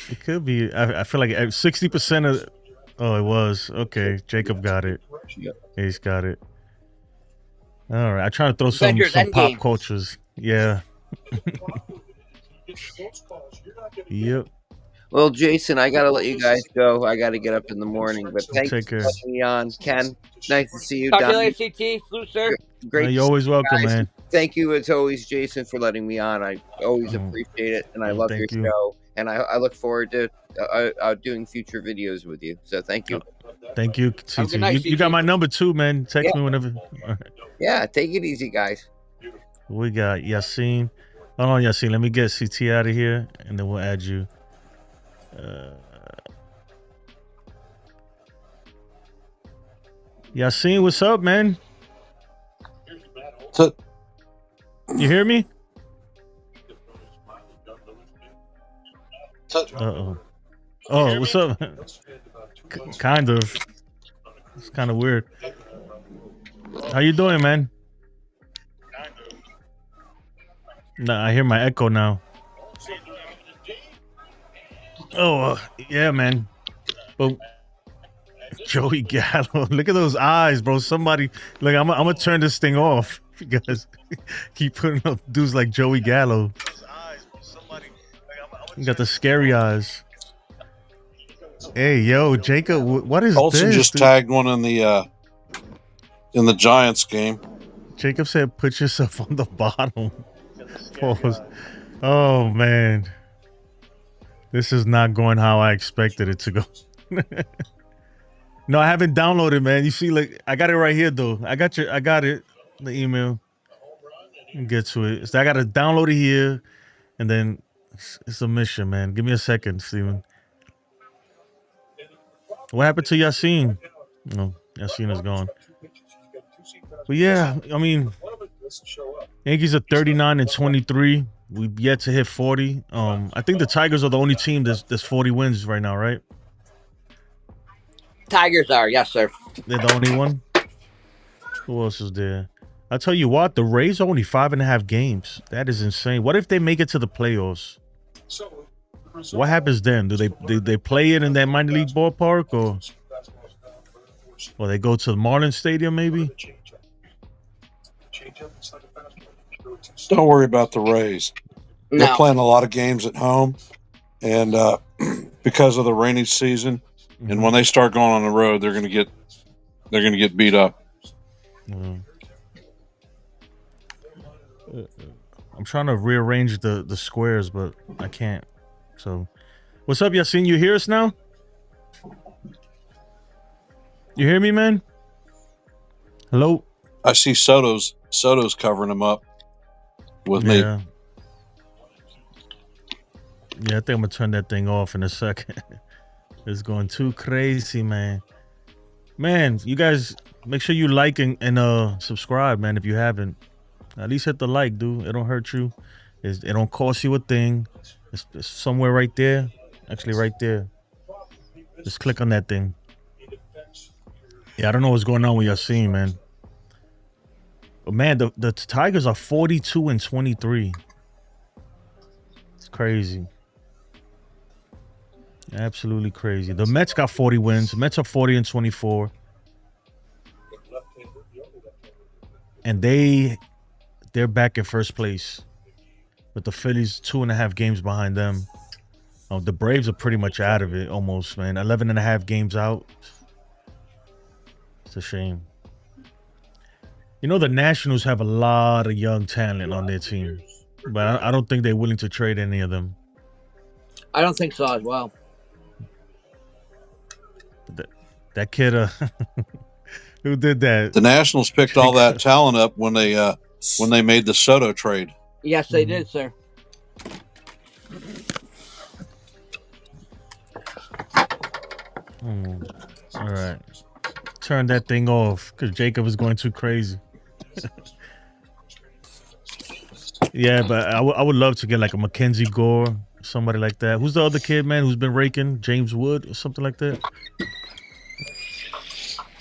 It could be. I feel like 60% of. Oh, it was. Okay, Jacob got it. Yep. Ace got it. All right, I try to throw Avengers some pop Endgame. cultures. Yeah. Yep. Well, Jason, I gotta let you guys go. I gotta get up in the morning. But thanks Take for care. letting me on. Ken, nice to see you. Talk to you Don, later, CT. Salute, sir. great. You're always welcome, guys. man. Thank you as always, Jason, for letting me on. I always appreciate it, and I love your thank you. show. And I look forward to doing future videos with you. So thank you. Thank you, Have a TT. good night, You got CT. my number too, man. Text Yeah. me whenever. All right. Yeah, take it easy, guys. We got Yassine. Hold on, Yassine. Let me get CT out of here, and then we'll add you. Yassine, what's up, man? So, You hear me? Uh-oh. Oh, what's up? Kind of. It's kind of weird. How you doing, man? Nah, I hear my echo now. Oh, yeah, man. But Joey Gallo, look at those eyes, bro. Somebody, like, I'm gonna turn this thing off because keep putting up dudes like Joey Gallo. You got the scary eyes. Hey, yo, Jacob, what is Olsen this? just dude? tagged one in the Giants game. Jacob said, "Put yourself on the bottom." Pause. Oh man, this is not going how I expected it to go. No, I haven't downloaded, man. You see, like, I got it right here, though. I got it. The email. Get to it. So I got to download it here, and then it's a mission, man. Give me a second, Steven. What happened to Yassine? No, Yassine is gone. But yeah, I mean, Yankees are 39-23. We've yet to hit 40. I think the Tigers are the only team that's 40 wins right now, right? Tigers are, yes, sir. They're the only one. Who else is there? I tell you what, the Rays are only 5.5 games. That is insane. What if they make it to the playoffs? What happens then? Do they play it in that minor league ballpark, or they go to the Marlins Stadium maybe? Don't worry about the Rays. They're No. playing a lot of games at home, and because of the rainy season, and when they start going on the road, they're gonna get beat up. I'm trying to rearrange the squares, but I can't. So, what's up, Yassine? You hear us now? You hear me, man? Hello? I see Soto's covering them up with me. Yeah, I think I'm gonna turn that thing off in a second. It's going too crazy, man. Man, you guys make sure you like and subscribe, man, if you haven't. At least hit the like, dude. It don't hurt you. It don't cost you a thing. It's somewhere right there. Actually, right there. Just click on that thing. Yeah, I don't know what's going on with Yassine, man. But man, the Tigers are 42-23. It's crazy. Absolutely crazy. The Mets got 40 wins. The Mets are 40-24. And they're back in first place. With the Phillies 2.5 games behind them. The Braves are pretty much out of it almost, man. 11.5 games out. It's a shame. You know, the Nationals have a lot of young talent on their team. But I don't think they're willing to trade any of them. I don't think so as well. That kid, who did that? The Nationals picked all that talent up when they made the Soto trade. Yes, they did, sir. All right. Turn that thing off because Jacob is going too crazy. Yeah, but I would love to get like a Mackenzie Gore, somebody like that. Who's the other kid, man, who's been raking? James Wood or something like that?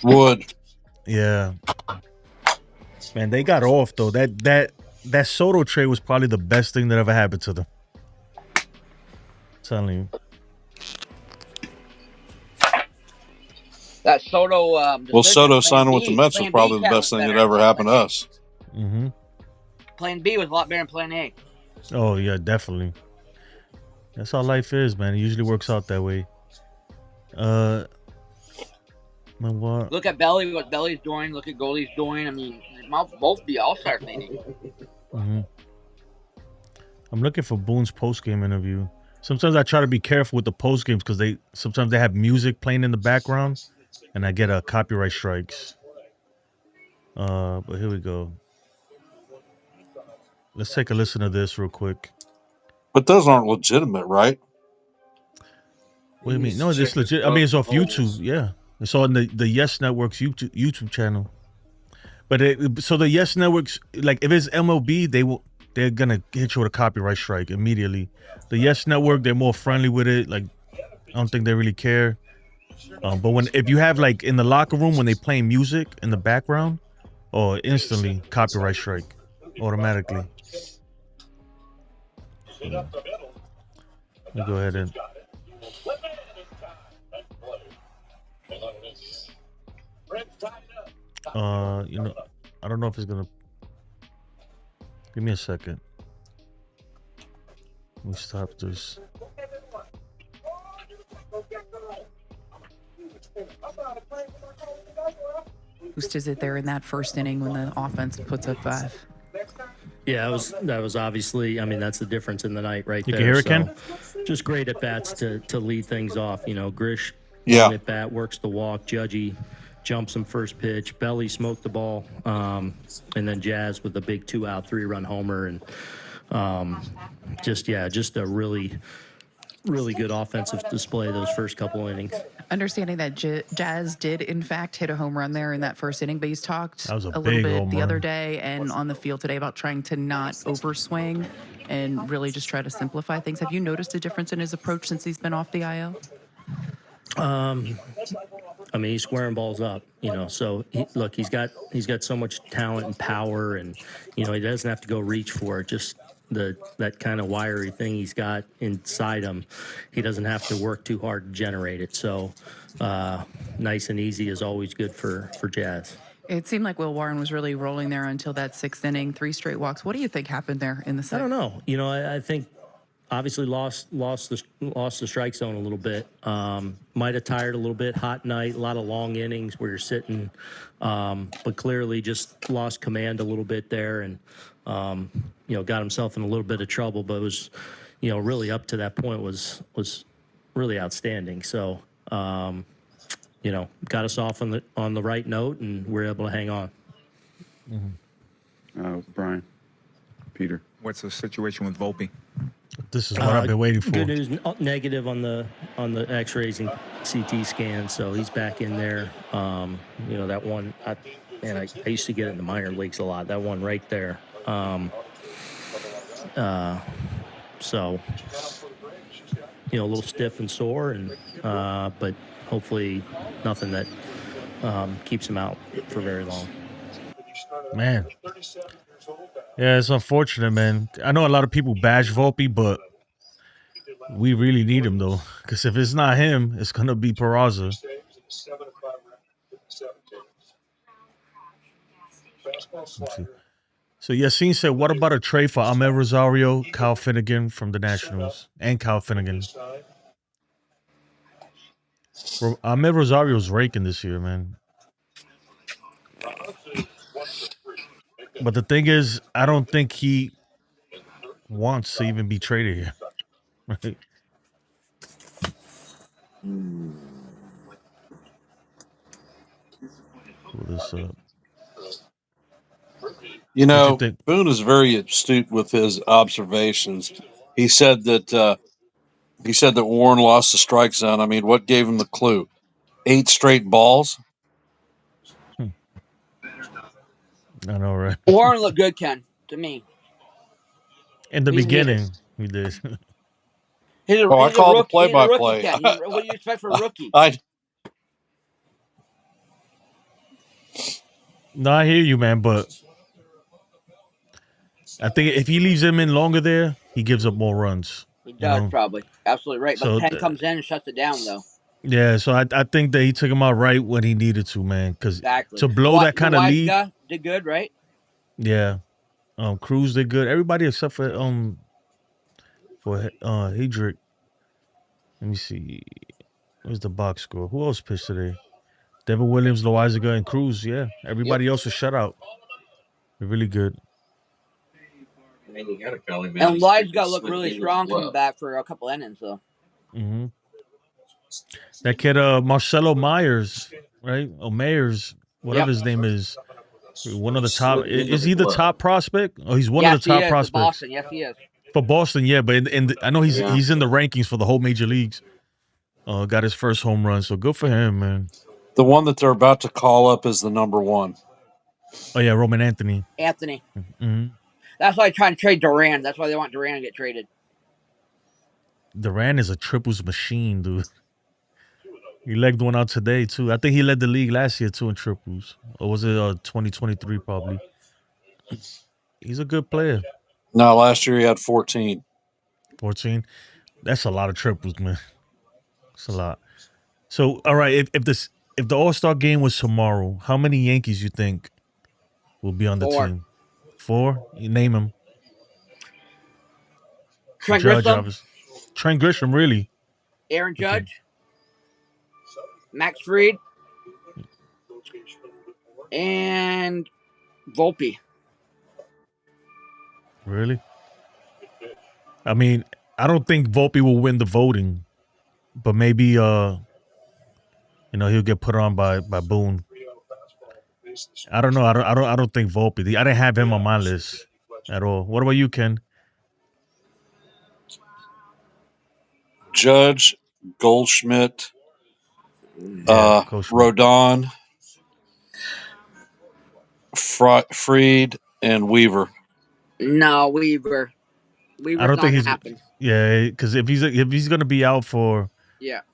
Wood. Yeah. Man, they got off, though. That Soto trade was probably the best thing that ever happened to them. I'm telling you. That Soto. Well, Soto signing with the Mets was probably the best thing that ever happened to us. Mm-hmm. Plan B was a lot better than Plan A. Oh, yeah, definitely. That's how life is, man. It usually works out that way. What? Look at Belly, what Belly's doing. Look at Goldie's doing. I mean, they might both be all-star leading. Mm-hmm. I'm looking for Boone's post-game interview. Sometimes I try to be careful with the post-games because sometimes they have music playing in the background, and I get copyright strikes. But here we go. Let's take a listen to this real quick. But those aren't legitimate, right? What do you mean? No, it's legit. I mean, it's off YouTube. Yeah. It's on the Yes Network's YouTube channel. But so the Yes Networks, like if it's MLB, they're gonna hit you with a copyright strike immediately. The Yes Network, they're more friendly with it. Like I don't think they really care. But if you have like in the locker room when they play music in the background, instantly copyright strike automatically. Let me go ahead and. I don't know if it's gonna. Give me a second. Let me stop this. Boost is it there in that first inning when the offense puts up 5? Yeah, that was obviously. I mean, that's the difference in the night, right there. You can hear it, Ken? Just great at bats to lead things off. You know, Grish at bat works the walk. Judgy jumps him first pitch. Belly smoked the ball, and then Jazz with a big 2-out 3-run homer, and just a really good offensive display those first couple innings. Understanding that Jazz did, in fact, hit a home run there in that first inning, but he's talked a little bit the other day and on the field today about trying to not overswing and really just try to simplify things. Have you noticed a difference in his approach since he's been off the IL? I mean, he's squaring balls up, you know. So he's got so much talent and power, and you know he doesn't have to go reach for it. Just that kind of wiry thing he's got inside him, he doesn't have to work too hard to generate it. So nice and easy is always good for Jazz. It seemed like Will Warren was really rolling there until that 6th inning, 3 straight walks. What do you think happened there in the 6th? I don't know. You know, I think obviously lost the strike zone a little bit. Might have tired a little bit. Hot night, a lot of long innings where you're sitting, but clearly just lost command a little bit there, and you know, got himself in a little bit of trouble. But it was, you know, really up to that point was really outstanding. So you know, got us off on the right note, and we're able to hang on. Brian, Peter, what's the situation with Volpe? This is what I've been waiting for. Good news, negative on the X-rays and CT scan, so he's back in there. You know, that one, I used to get it in the minor leagues a lot. That one right there. So, a little stiff and sore, and but hopefully nothing that keeps him out for very long. Man. Yeah, it's unfortunate, man. I know a lot of people bash Volpe, but we really need him, though. Because if it's not him, it's going to be Peraza. So Yassine said, what about a trade for Ahmed Rosario, Kyle Finnegan from the Nationals, and Kyle Finnegan? Ahmed Rosario's raking this year, man. But the thing is, I don't think he wants to even be traded here. Right? Pull this up. Boone is very astute with his observations. He said that Warren lost the strike zone. I mean, what gave him the clue? 8 straight balls. I know, right? Warren looked good, Ken, to me. In the beginning, he did. I called the play-by-play. What do you expect for a rookie? No, I hear you, man, but I think if he leaves him in longer there, he gives up more runs. He does, probably. Absolutely right. But Penn comes in and shuts it down, though. Yeah, so I think that he took him out right when he needed to, man. Because to blow that kind of lead, did good, right? Yeah, Cruz did good. Everybody except for Hedrick. Let me see. Where's the box score? Who else pitched today? Devin Williams, Loizaga, and Cruz. Yeah, everybody else was shut out. They're really good. And you gotta call him. And Loizaga looked really strong coming back for a couple innings, though. Mm-hmm. That kid, Marcelo Myers, right? Or Mayers, whatever his name is. One of the top. Is he the top prospect? Oh, he's one of the top prospects. For Boston, yes, he is. For Boston, yeah, but I know he's in the rankings for the whole major leagues. Got his first home run, so good for him, man. The one that they're about to call up is the number 1. Oh yeah, Roman Anthony. Mm-hmm. That's why they're trying to trade Duran. That's why they want Duran to get traded. Duran is a triples machine, dude. He legged one out today too. I think he led the league last year too in triples, or was it 2023 probably? He's a good player. No, last year he had 14. 14? That's a lot of triples, man. It's a lot. So, all right, if the All-Star game was tomorrow, how many Yankees you think will be on the 4. team? 4? You name them. Trent Grisham. Trent Grisham, really? Aaron Judge. Max Fried. And Volpe. Really? I mean, I don't think Volpe will win the voting, but maybe he'll get put on by Boone. I don't know. I don't think Volpe. I didn't have him on my list at all. What about you, Ken? Judge, Goldschmidt, Rodon, Fried, and Weaver. No, Weaver. I don't think he's happen. Yeah, because if he's gonna be out for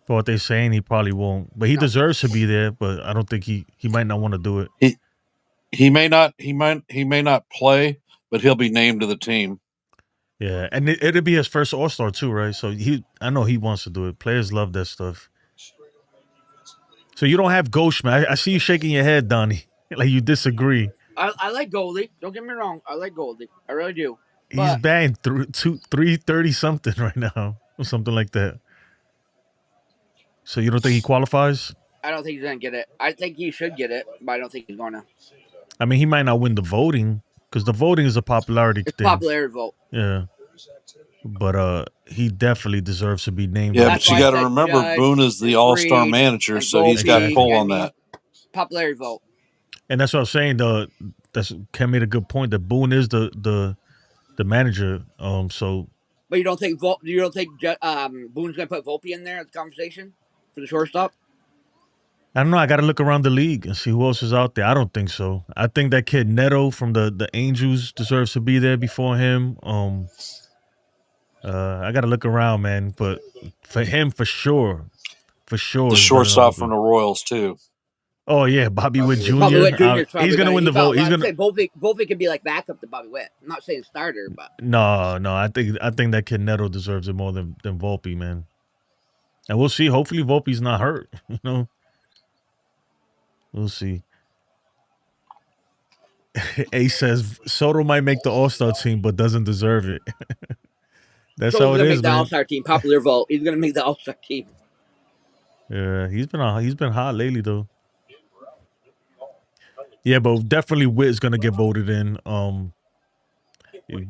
what they're saying, he probably won't. But he deserves to be there. But I don't think he might not want to do it. He may not play, but he'll be named to the team. Yeah, and it'll be his first All-Star too, right? So I know he wants to do it. Players love that stuff. So you don't have Goldschmidt. I see you shaking your head, Donnie, like you disagree. I like Goldie. Don't get me wrong. I like Goldie. I really do. He's batting 330 something right now, or something like that. So you don't think he qualifies? I don't think he's gonna get it. I think he should get it, but I don't think he's gonna. I mean, he might not win the voting because the voting is a popularity thing. Popularity vote. Yeah, but he definitely deserves to be named. Yeah, but you got to remember, Boone is the All-Star manager, so he's got pull on that. Popularity vote. And that's what I'm saying. Ken made a good point that Boone is the manager. So. But you don't think Boone's gonna put Volpe in there at the conversation for the shortstop? I don't know. I got to look around the league and see who else is out there. I don't think so. I think that kid Neto from the Angels deserves to be there before him. I got to look around, man. But for him, for sure. The he's gonna shortstop win. from the Royals too. Oh yeah, Bobby Witt Jr. Bobby Witt Jr. is probably He's gonna win the vote. He's gonna say Volpe could be like backup to Bobby Witt. I'm not saying starter, but no. I think that kid Neto deserves it more than Volpe, man. And we'll see. Hopefully, Volpe's not hurt. You know, we'll see. A says Soto might make the All-Star team, but doesn't deserve it. That's Soto's how it gonna is, make the man. All-Star team. Popular vote. He's gonna make the All-Star team. Yeah, he's been hot lately though. Yeah, but definitely Witt is gonna get voted in.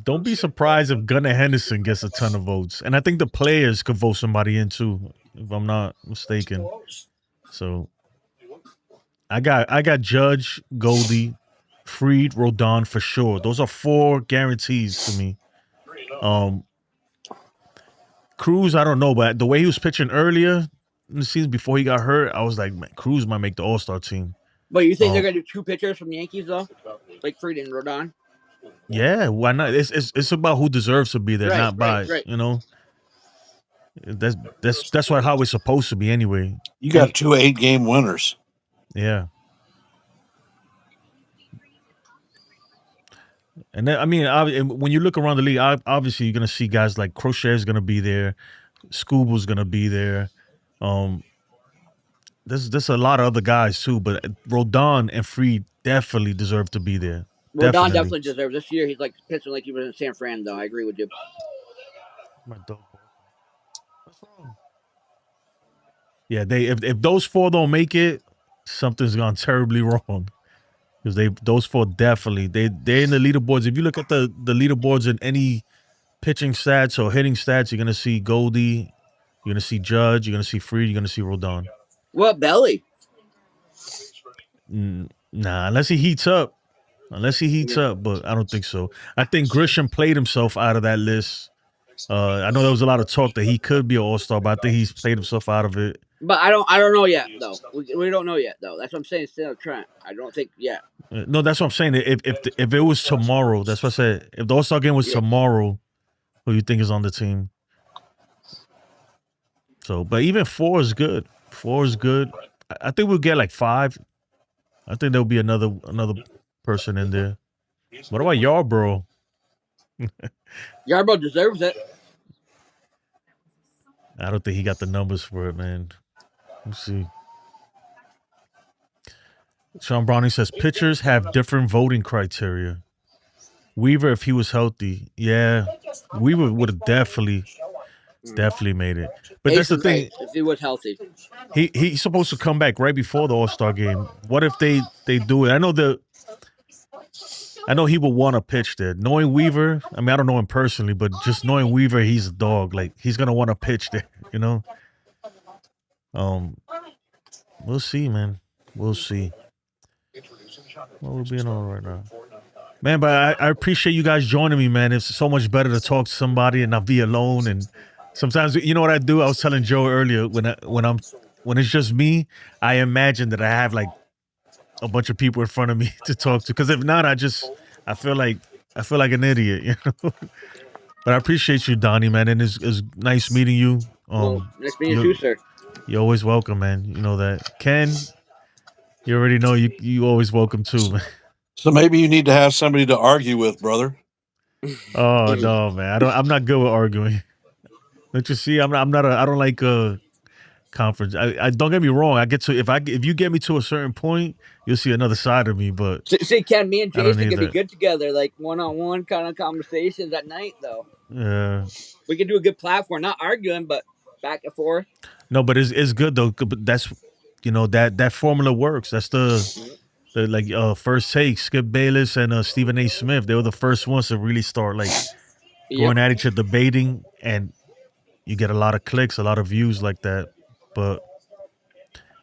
Don't be surprised if Gunnar Henderson gets a ton of votes, and I think the players could vote somebody in too, if I'm not mistaken. So I got Judge, Goldie, Fried, Rodon for sure. Those are 4 guarantees to me. Cruz, I don't know, but the way he was pitching earlier in the season before he got hurt, I was like, man, Cruz might make the All-Star team. But you think they're gonna do 2 pitchers from the Yankees though, like Fried and Rodon? Yeah, why not? It's about who deserves to be there, not by you know. That's how it's supposed to be anyway. You got 2 8-game winners. Yeah. And then, I mean, when you look around the league, obviously you're gonna see guys like Crochet's gonna be there, Scuba's gonna be there. There's a lot of other guys too, but Rodon and Fried definitely deserve to be there. Rodon definitely deserves this year. He's like pitching like he was in San Fran, though. I agree with you. My dog. What's wrong? Yeah, if those 4 don't make it, something's gone terribly wrong. Because those 4 definitely they're in the leaderboards. If you look at the leaderboards in any pitching stats or hitting stats, you're gonna see Goldie, you're gonna see Judge, you're gonna see Fried, you're gonna see Rodon. What Belly? Nah, unless he heats up. But I don't think so. I think Grisham played himself out of that list. I know there was a lot of talk that he could be an All-Star, but I think he's played himself out of it. But I don't know yet though. We don't know yet though. That's what I'm saying. Still Trent. I don't think yet. No, that's what I'm saying. If it was tomorrow, that's what I said. If the All-Star game was tomorrow, who you think is on the team? So, but even 4 is good. 4 is good. I think we'll get like 5. I think there'll be another person in there. What about Yarbrough? Yarbrough deserves it. I don't think he got the numbers for it, man. Let's see. Sean Browning says pitchers have different voting criteria. Weaver, if he was healthy, yeah, Weaver would have definitely made it. But that's the thing. If he was healthy, he's supposed to come back right before the All-Star game. What if they do it? I know he would want to pitch there. Knowing Weaver, I mean, I don't know him personally, but just knowing Weaver, he's a dog. Like, he's gonna want to pitch there, you know. We'll see, man. We'll see. What we're being on right now, man. But I appreciate you guys joining me, man. It's so much better to talk to somebody and not be alone. And sometimes, you know what I do? I was telling Joe earlier when it's just me, I imagine that I have like a bunch of people in front of me to talk to. Because if not, I feel like an idiot, you know. But I appreciate you, Donnie, man, and it's nice meeting you. Nice meeting you too, sir. You're always welcome, man. You know that. Ken, you already know you always welcome too, man. So maybe you need to have somebody to argue with, brother. Oh no, man. I'm not good with arguing. Don't you see? I don't like conference. I don't get me wrong. If you get me to a certain point, you'll see another side of me. But see, Ken, me and Jason can be good together, like one-on-one kind of conversations at night, though. Yeah, we can do a good platform, not arguing, but back and forth. No, but it's good though. But that's that formula works. That's the like First Take, Skip Bayless and Stephen A. Smith. They were the first ones to really start like going at each other, debating, and you get a lot of clicks, a lot of views like that. But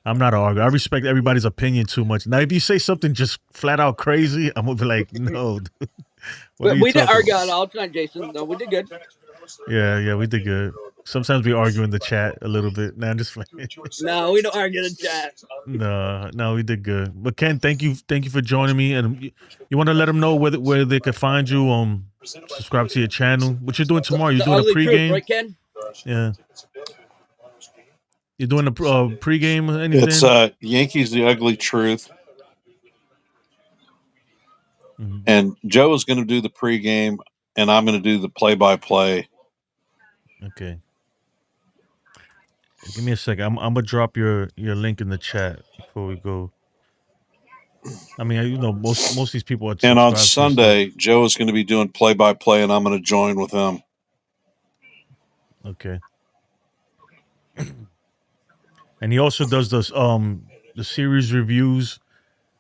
I'm not an arguer. I respect everybody's opinion too much. Now, if you say something just flat out crazy, I'm gonna be like, no. But we didn't argue at all tonight, Jason. No, we did good. Yeah, we did good. Sometimes we argue in the chat a little bit. Nah, I'm just playing. No, we don't argue in the chat. No, we did good. But Ken, thank you for joining me. And you want to let them know where they can find you. Subscribe to your channel. What you're doing tomorrow? You're doing a pregame, right, Ken? Yeah. You're doing a pregame or anything? It's Yankees The Ugly Truth. Mm-hmm. And Joe is going to do the pregame, and I'm going to do the play-by-play. Okay. Give me a second. I'm gonna drop your link in the chat before we go. I mean, most of these people are. And on Sunday, Joe is going to be doing play-by-play, and I'm going to join with him. Okay. And he also does this the series reviews.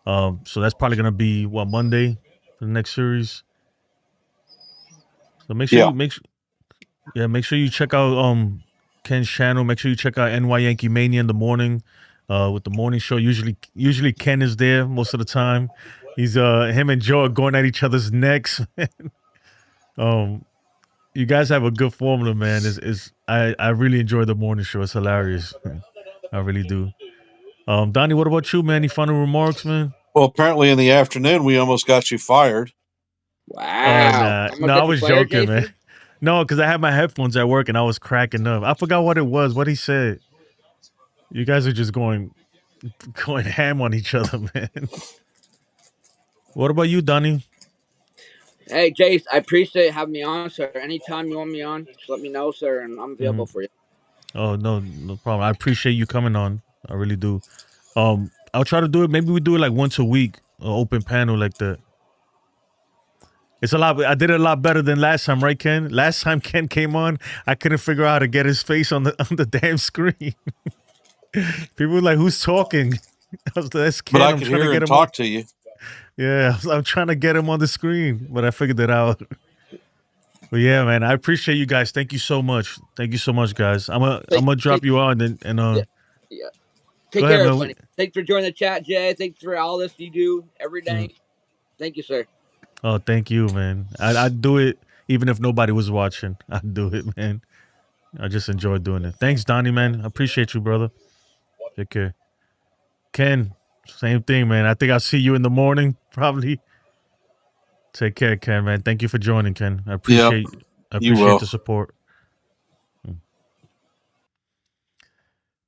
So that's probably gonna be Monday for the next series. So make sure make sure you check out Ken's channel. Make sure you check out NY Yankee Mania in the morning with the morning show. Usually Ken is there most of the time. He's him and Joe are going at each other's necks. You guys have a good formula, man. I really enjoy the morning show. It's hilarious. I really do. Donnie, what about you, man? Any final remarks, man? Well, apparently in the afternoon we almost got you fired. Wow. No, I was joking, man. No, because I had my headphones at work and I was cracking up. I forgot what it was, what he said. You guys are just going ham on each other, man. What about you, Donnie? Hey, Jace, I appreciate having me on, sir. Anytime you want me on, just let me know, sir, and I'm available for you. Oh, no problem. I appreciate you coming on. I really do. I'll try to do it. Maybe we do it like once a week, an open panel like that. It's a lot. I did it a lot better than last time, right, Ken? Last time Ken came on, I couldn't figure out how to get his face on the damn screen. People were like, "Who's talking?" I was like, "That's Ken." But I could hear him talk to you. Yeah, I'm trying to get him on the screen, but I figured it out. But yeah, man, I appreciate you guys. Thank you so much. Thank you so much, guys. I'm gonna drop you on and yeah. Take care, everybody. Thanks for joining the chat, Jay. Thanks for all this you do every day. Thank you, sir. Oh, thank you, man. I'd do it even if nobody was watching. I'd do it, man. I just enjoy doing it. Thanks, Donnie, man. I appreciate you, brother. Take care. Ken, same thing, man. I think I'll see you in the morning, probably. Take care, Ken, man. Thank you for joining, Ken. I appreciate the support.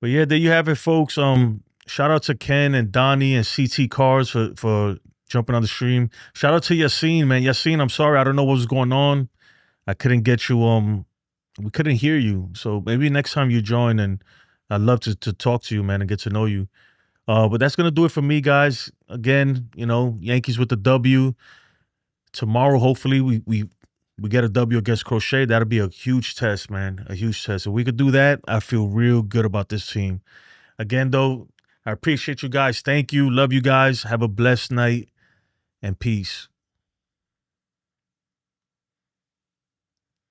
But yeah, there you have it, folks. Shout out to Ken and Donnie and CT Cars for jumping on the stream. Shout out to Yassine, man. Yassine, I'm sorry. I don't know what was going on. I couldn't get you. We couldn't hear you. So maybe next time you join, and I'd love to talk to you, man, and get to know you. But that's going to do it for me, guys. Again, Yankees with the W. Tomorrow, hopefully, we get a W against Crochet. That'll be a huge test, man. A huge test. If we could do that, I feel real good about this team. Again, though, I appreciate you guys. Thank you. Love you guys. Have a blessed night and peace.